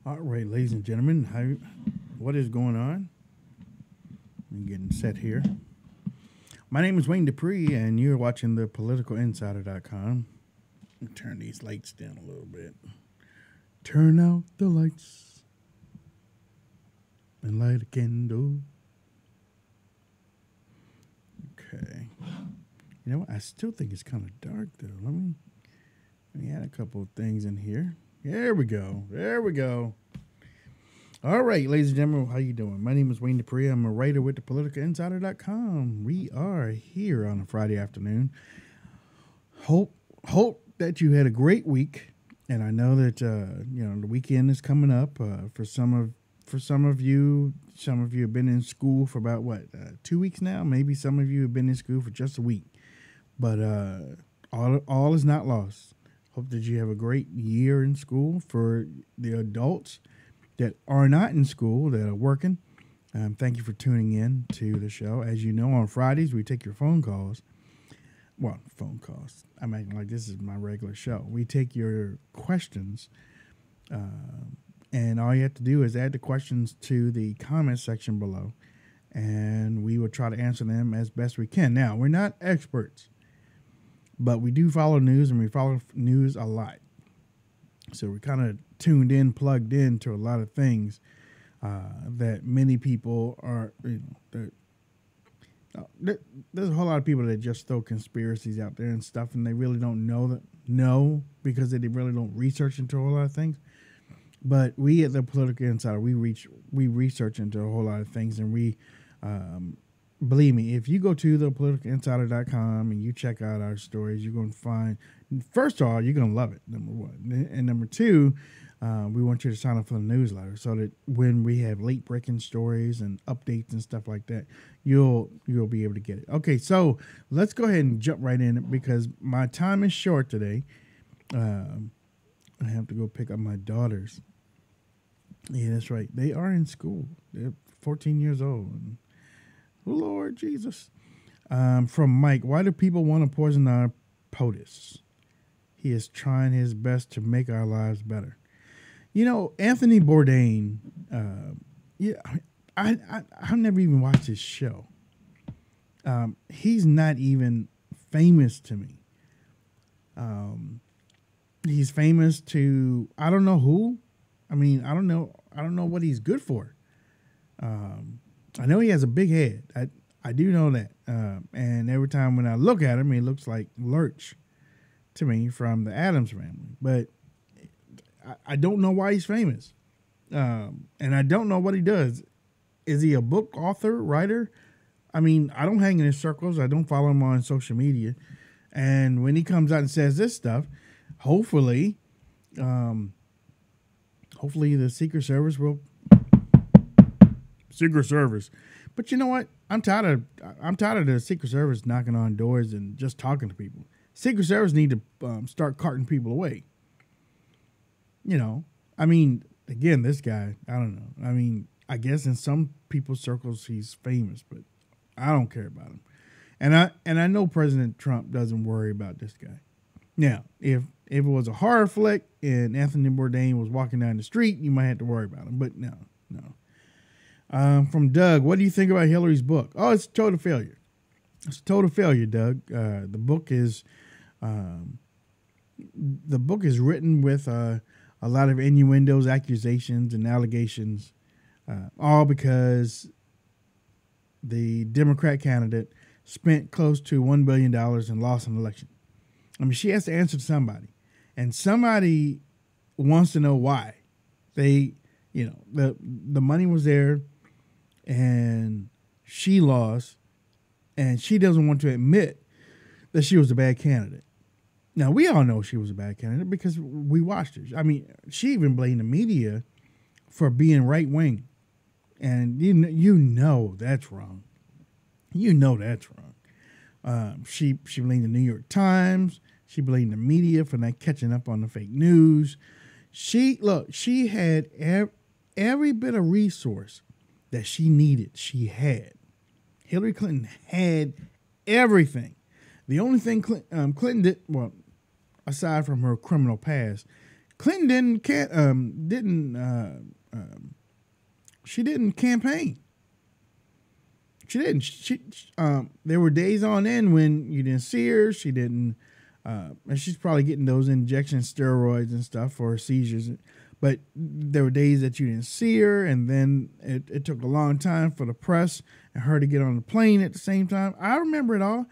All right, ladies and gentlemen, what is going on? I'm getting set here. My name is Wayne Dupree, and you're watching the PoliticalInsider.com. Turn these lights down a little bit. Turn out the lights and light a candle. Okay. You know what? I still think it's kind of dark, though. Let me add a couple of things in here. There we go. There we go. All right, ladies and gentlemen, how you doing? My name is Wayne Dupree. I'm a writer with the PoliticalInsider.com. We are here on a Friday afternoon. Hope that you had a great week, and I know that the weekend is coming up. For some of you have been in school for about 2 weeks now. Maybe some of you have been in school for just a week, but all is not lost. Hope that you have a great year in school. For the adults that are not in school, that are working, thank you for tuning in to the show. As you know, on Fridays, we take your phone calls. Well, phone calls. I'm acting like this is my regular show. We take your questions, and all you have to do is add the questions to the comment section below, and we will try to answer them as best we can. Now, we're not experts, but we do follow news, and we follow news a lot. So we're kind of tuned in, plugged in to a lot of things that many people are, there's a whole lot of people that just throw conspiracies out there and stuff, and they really don't know because they really don't research into a whole lot of things. But we at the Political Insider, we research into a whole lot of things, and we believe me, if you go to thepoliticalinsider.com and you check out our stories, you're going to find, first of all, you're going to love it, number one. And number two, we want you to sign up for the newsletter so that when we have late breaking stories and updates and stuff like that, you'll be able to get it. Okay, so let's go ahead and jump right in because my time is short today. I have to go pick up my daughters. Yeah, that's right. They are in school. They're 14 years old. And Lord Jesus. From Mike, why do people want to poison our POTUS? He is trying his best to make our lives better. You know, Anthony Bourdain, I've never even watched his show. He's not even famous to me. He's famous to, I don't know who. I mean, I don't know what he's good for. I know he has a big head. I do know that. And every time when I look at him, he looks like Lurch to me from the Addams Family. But I don't know why he's famous. And I don't know what he does. Is he a book author, writer? I mean, I don't hang in his circles. I don't follow him on social media. And when he comes out and says this stuff, hopefully the Secret Service will. Secret Service. But you know what? I'm tired of the Secret Service knocking on doors and just talking to people. Secret Service need to start carting people away. You know, I mean, again, this guy, I don't know. I mean, I guess in some people's circles he's famous, but I don't care about him. And I know President Trump doesn't worry about this guy. Now, if it was a horror flick and Anthony Bourdain was walking down the street, you might have to worry about him. But no. From Doug, what do you think about Hillary's book? Oh, it's a total failure. It's a total failure, Doug. The book is written with a lot of innuendos, accusations, and allegations, all because the Democrat candidate spent close to $1 billion and lost an election. I mean, she has to answer to somebody, and somebody wants to know why. The money was there, and she lost, and she doesn't want to admit that she was a bad candidate. Now, we all know she was a bad candidate because we watched her. I mean, she even blamed the media for being right-wing, and you know that's wrong. You know that's wrong. She blamed the New York Times. She blamed the media for not catching up on the fake news. She had every bit of resource that she needed. She had. Hillary Clinton had everything. The only thing Clinton did, well, aside from her criminal past, Clinton she didn't campaign. She didn't. There were days on end when you didn't see her. She didn't, and she's probably getting those injection steroids and stuff for seizures. But there were days that you didn't see her, and then it took a long time for the press and her to get on the plane at the same time. I remember it all.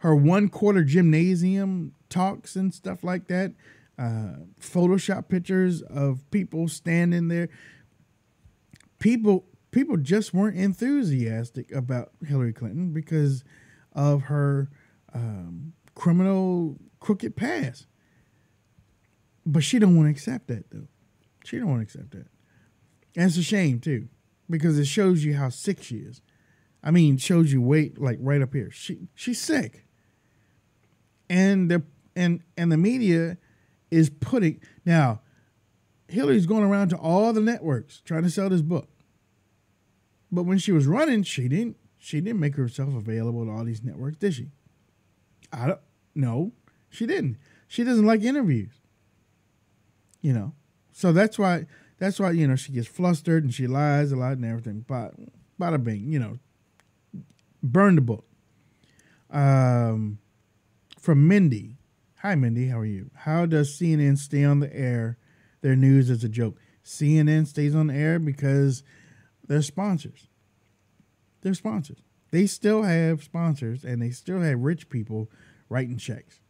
Her 1/4 gymnasium talks and stuff like that. Photoshop pictures of people standing there. People just weren't enthusiastic about Hillary Clinton because of her criminal crooked past. But she don't want to accept that, though. She don't want to accept that. And it's a shame, too, because it shows you how sick she is. I mean, shows you weight like right up here. She's sick. And the media is putting, now Hillary's going around to all the networks trying to sell this book. But when she was running, she didn't make herself available to all these networks, did she? No, she didn't. She doesn't like interviews. You know. So that's why, you know, she gets flustered and she lies a lot and everything. But bada bing, you know. Burn the book. From Mindy. Hi, Mindy. How are you? How does CNN stay on the air? Their news is a joke. CNN stays on the air because they're sponsors. They're sponsors. They still have sponsors, and they still have rich people writing checks.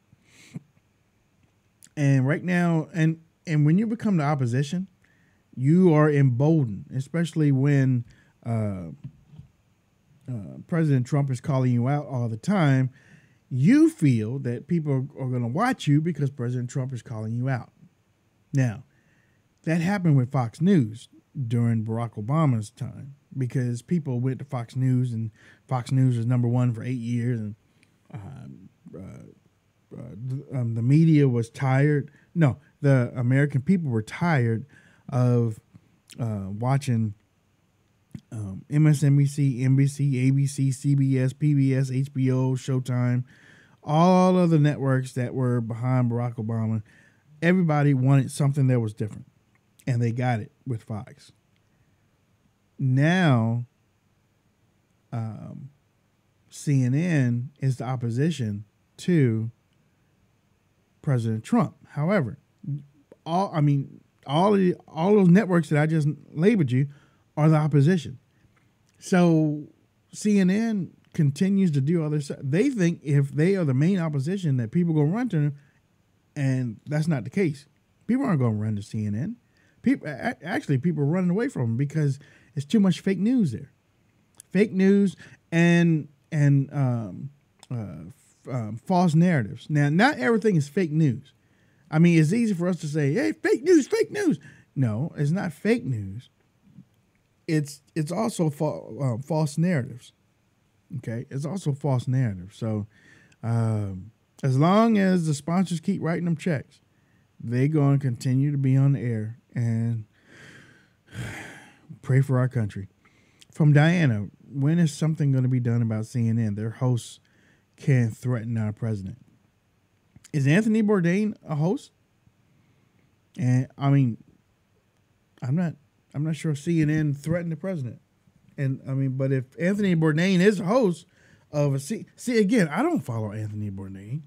And right now, and when you become the opposition, you are emboldened, especially when President Trump is calling you out all the time. You feel that people are going to watch you because President Trump is calling you out. Now, that happened with Fox News during Barack Obama's time because people went to Fox News, and Fox News was #1 for 8 years, and the media was tired. No, the American people were tired of watching MSNBC, NBC, ABC, CBS, PBS, HBO, Showtime, all of the networks that were behind Barack Obama. Everybody wanted something that was different, and they got it with Fox. Now, CNN is the opposition to President Trump. However, all those networks that I just labeled you are the opposition. So CNN continues to do other stuff. They think if they are the main opposition that people going to run to them, and that's not the case. People aren't going to run to CNN. People are running away from them because it's too much fake news there. Fake news and false narratives. Now, not everything is fake news. I mean, it's easy for us to say, hey, fake news, fake news. No, it's not fake news. It's also false narratives. Okay, it's also false narratives. So as long as the sponsors keep writing them checks, they're going to continue to be on the air and pray for our country. From Diana, when is something going to be done about CNN? Their hosts can threaten our president. Is Anthony Bourdain a host? And I mean, I'm not sure CNN threatened the president. And I mean, but if Anthony Bourdain is a host of a see again, I don't follow Anthony Bourdain.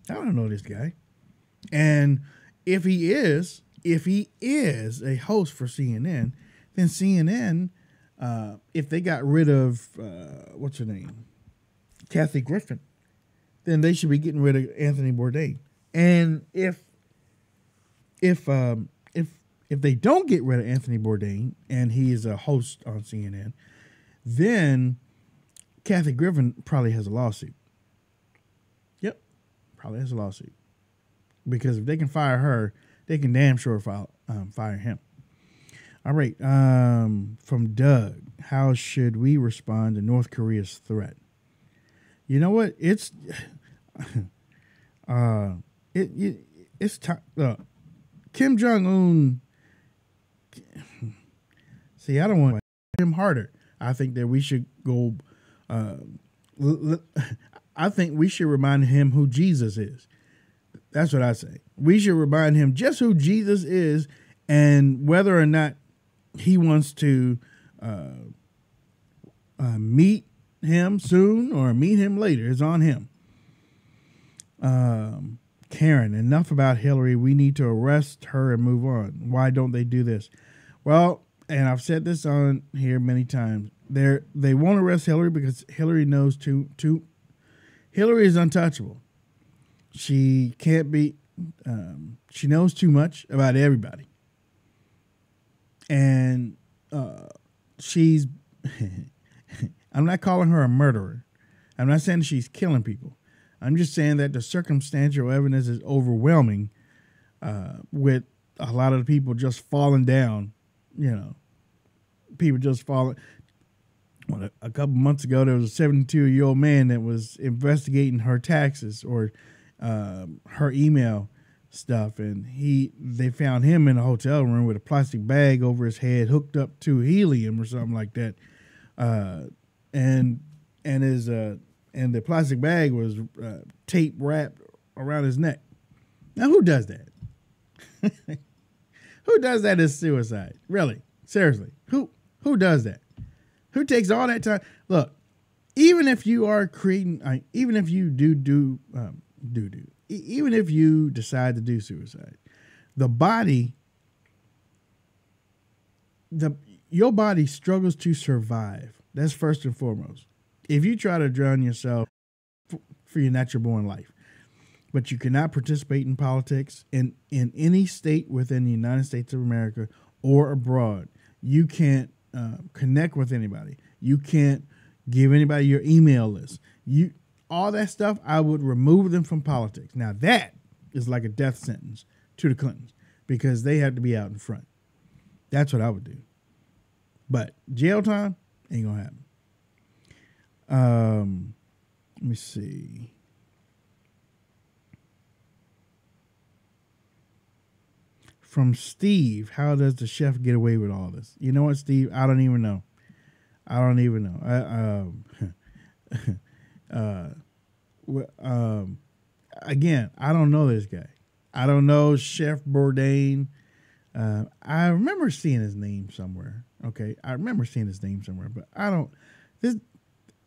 I don't know this guy. And if he is a host for CNN, then CNN, if they got rid of what's her name, Kathy Griffin, then they should be getting rid of Anthony Bourdain. And if they don't get rid of Anthony Bourdain and he is a host on CNN, then Kathy Griffin probably has a lawsuit. Yep, probably has a lawsuit. Because if they can fire her, they can damn sure fire him. All right, from Doug, how should we respond to North Korea's threat? You know what? It's time. Kim Jong-un. See, I don't want him harder. I think that we should go I think we should remind him who Jesus is. That's what I say. We should remind him just who Jesus is, and whether or not he wants to meet him soon or meet him later is on him. Karen, enough about Hillary. We need to arrest her and move on. Why don't they do this? Well, and I've said this on here many times. They won't arrest Hillary because Hillary knows too. Hillary is untouchable. She can't be. She knows too much about everybody, and she's. I'm not calling her a murderer. I'm not saying she's killing people. I'm just saying that the circumstantial evidence is overwhelming, with a lot of the people just falling down. You know, people just falling. Well, a couple months ago, there was a 72-year-old man that was investigating her taxes or her email stuff, and they found him in a hotel room with a plastic bag over his head, hooked up to helium or something like that, and the plastic bag was tape wrapped around his neck. Now, who does that? Who does that as suicide? Really? Seriously? Who does that? Who takes all that time? Look, even if you are creating, even if you even if you decide to do suicide, your body struggles to survive. That's first and foremost. If you try to drown yourself for your natural born life, but you cannot participate in politics in any state within the United States of America or abroad, you can't connect with anybody. You can't give anybody your email list. All that stuff, I would remove them from politics. Now that is like a death sentence to the Clintons because they have to be out in front. That's what I would do. But jail time ain't gonna happen. Let me see. From Steve, how does the chef get away with all this? You know what, Steve? I don't even know. Again, I don't know this guy. I don't know Chef Bourdain. I remember seeing his name somewhere. Okay, I remember seeing his name somewhere, but I don't.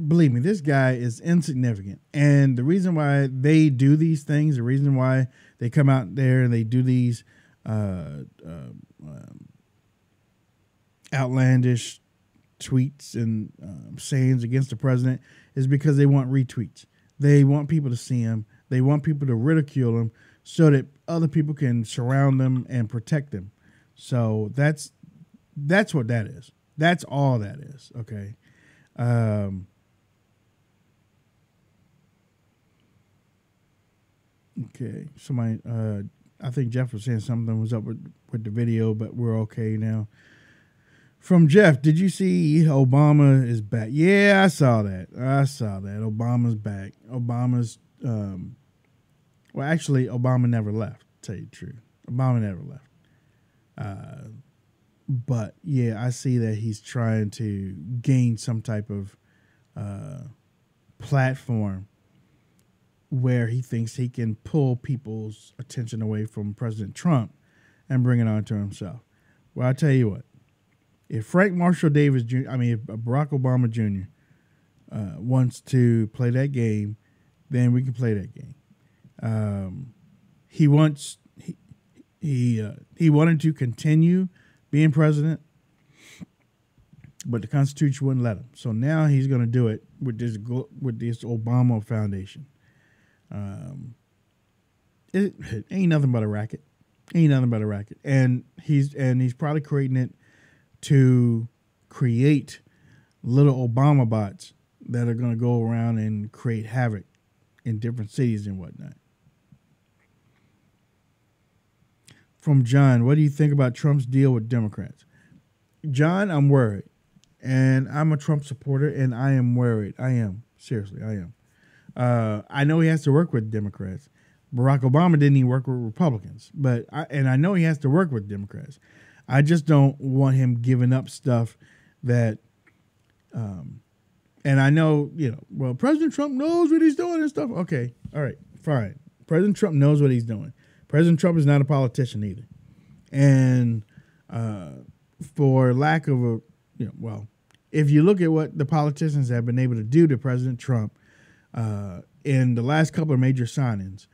Believe me, this guy is insignificant. And the reason why they do these things, the reason why they come out there and they do these outlandish tweets and sayings against the president is because they want retweets. They want people to see him. They want people to ridicule him so that other people can surround them and protect them. So that's what that is. That's all that is. Okay. Okay. Somebody, I think Jeff was saying something was up with the video, but we're okay now. From Jeff, did you see Obama is back? Yeah, I saw that. Obama's back. Well, actually, Obama never left, to tell you the truth. Obama never left. But, yeah, I see that he's trying to gain some type of platform where he thinks he can pull people's attention away from President Trump and bring it on to himself. Well, I'll tell you what. If Frank Marshall Davis Jr., if Barack Obama Jr. Wants to play that game, then we can play that game. He wanted to continue being president, but the Constitution wouldn't let him. So now he's going to do it with this Obama Foundation. It ain't nothing but a racket. And he's probably creating it to create little Obama bots that are going to go around and create havoc in different cities and whatnot. From John, what do you think about Trump's deal with Democrats? John, I'm worried. And I'm a Trump supporter, and I am worried. I am. Seriously, I am. I know he has to work with Democrats. Barack Obama didn't even work with Republicans. And I know he has to work with Democrats. I just don't want him giving up stuff that And I know, well, President Trump knows what he's doing and stuff. Okay, all right, fine. President Trump knows what he's doing. President Trump is not a politician either. And for lack of a, if you look at what the politicians have been able to do to President Trump in the last couple of major signings,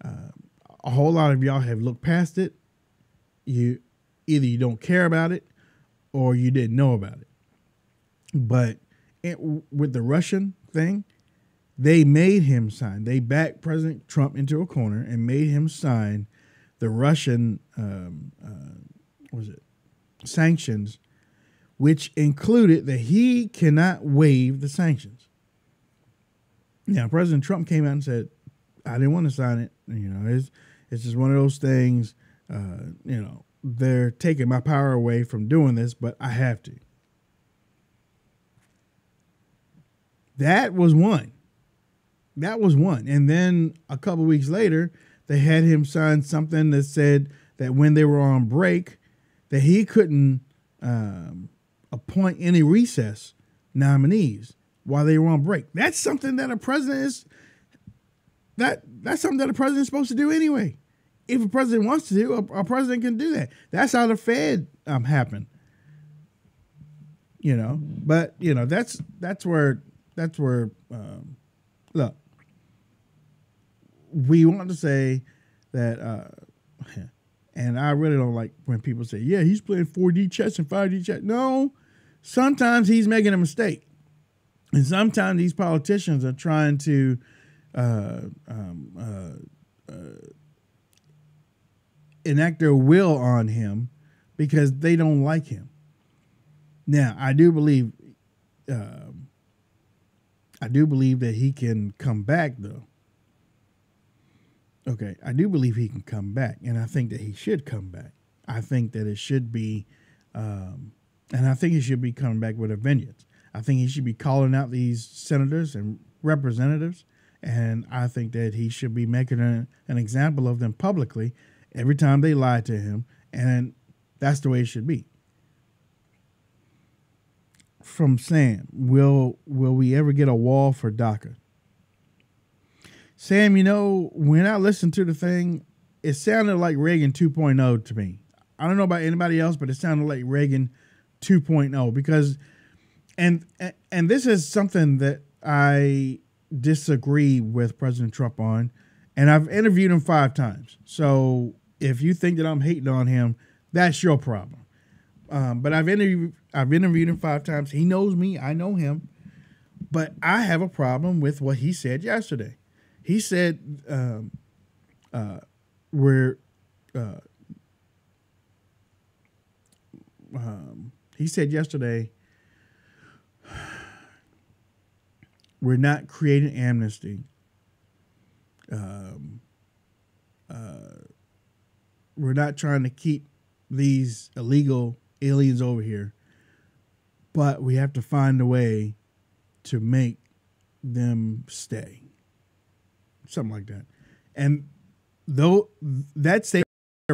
a whole lot of y'all have looked past it. Either you don't care about it or you didn't know about it. But with the Russian thing, they made him sign. They backed President Trump into a corner and made him sign the Russian sanctions, which included that he cannot waive the sanctions. Now, President Trump came out and said, "I didn't want to sign it. It's just one of those things. They're taking my power away from doing this, but I have to." That was one. And then a couple weeks later, they had him sign something that said that when they were on break, that he couldn't appoint any recess nominees while they were on break. That's something that a president is. That's something that a president is supposed to do anyway. If a president wants to do, a president can do that. That's how the Fed happened. But that's where look. We want to say that, and I really don't like when people say, "Yeah, he's playing 4D chess and 5D chess." No, sometimes he's making a mistake, and sometimes these politicians are trying to enact their will on him because they don't like him. Now, I do believe that he can come back, though. Okay, I do believe he can come back, and I think that he should come back. I think that it should be, and I think he should be coming back with a vengeance. I think he should be calling out these senators and representatives, and I think that he should be making an example of them publicly every time they lie to him, and that's the way it should be. From Sam, will we ever get a wall for DACA? Sam, when I listened to the thing, it sounded like Reagan 2.0 to me. I don't know about anybody else, but it sounded like Reagan 2.0 because, and this is something that I disagree with President Trump on, and I've interviewed him 5 times. So if you think that I'm hating on him, that's your problem. But I've interviewed him 5 times. He knows me. I know him. But I have a problem with what he said yesterday. He said he said yesterday, we're not creating amnesty. We're not trying to keep these illegal aliens over here, but we have to find a way to make them stay. Something like that. And though that statement